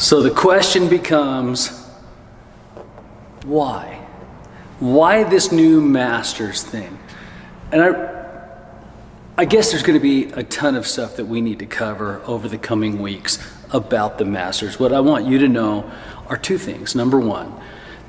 So the question becomes, why? Why this new Masters thing? And I guess there's going to be a ton of stuff that we need to cover over the coming weeks about the Masters. What I want you to know are two things. Number one,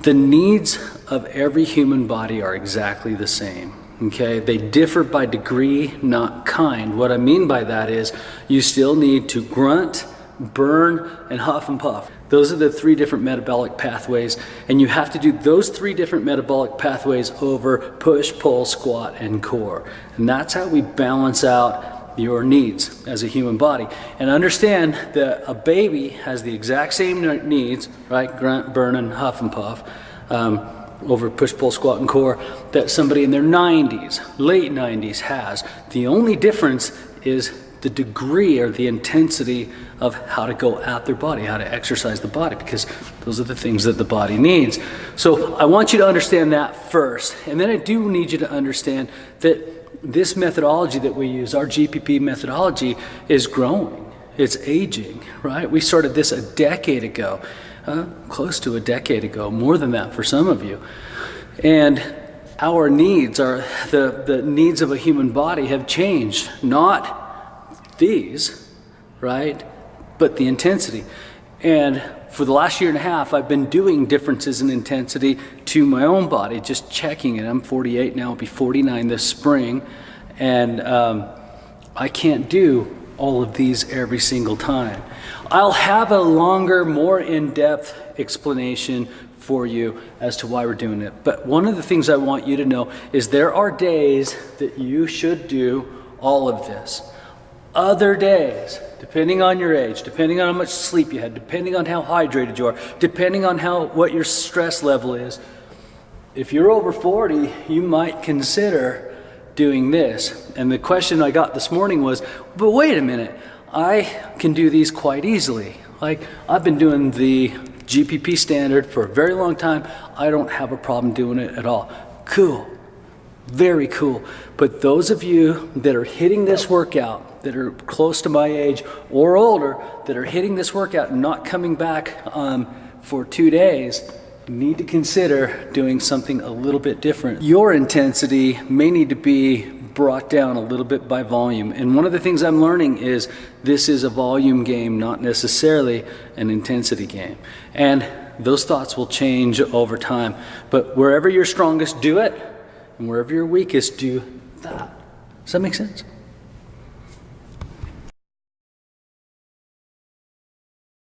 the needs of every human body are exactly the same. Okay, they differ by degree, not kind. What I mean by that is you still need to grunt, burn, and huff and puff. Those are the three different metabolic pathways, and you have to do those three different metabolic pathways over push, pull, squat, and core. And that's how we balance out your needs as a human body. And understand that a baby has the exact same needs, right? Grunt, burn, and huff and puff. Over push, pull, squat, and core that somebody in their 90s, late 90s has. The only difference is the degree or the intensity of how to go at their body, how to exercise the body, because those are the things that the body needs. So I want you to understand that first. And then I do need you to understand that this methodology that we use, our GPP methodology, is growing. It's aging, right? We started this a decade ago. Close to a decade ago, more than that for some of you. And our needs are, the needs of a human body have changed. Not these, right? But the intensity. And for the last year and a half, I've been doing differences in intensity to my own body, just checking it. I'm 48 now, I'll be 49 this spring. And I can't do all of these every single time. I'll have a longer, more in-depth explanation for you as to why we're doing it. But one of the things I want you to know is there are days that you should do all of this. Other days, depending on your age, depending on how much sleep you had, depending on how hydrated you are, depending on what your stress level is, if you're over 40, you might consider doing this. And the question I got this morning was, but wait a minute, I can do these quite easily. Like, I've been doing the GPP standard for a very long time. I don't have a problem doing it at all. Cool, very cool. But those of you that are hitting this workout, that are close to my age or older, that are hitting this workout and not coming back for 2 days, need to consider doing something a little bit different. Your intensity may need to be brought down a little bit by volume. And one of the things I'm learning is this is a volume game, not necessarily an intensity game. And those thoughts will change over time. But wherever you're strongest, do it. And wherever you're weakest, do that. Does that make sense?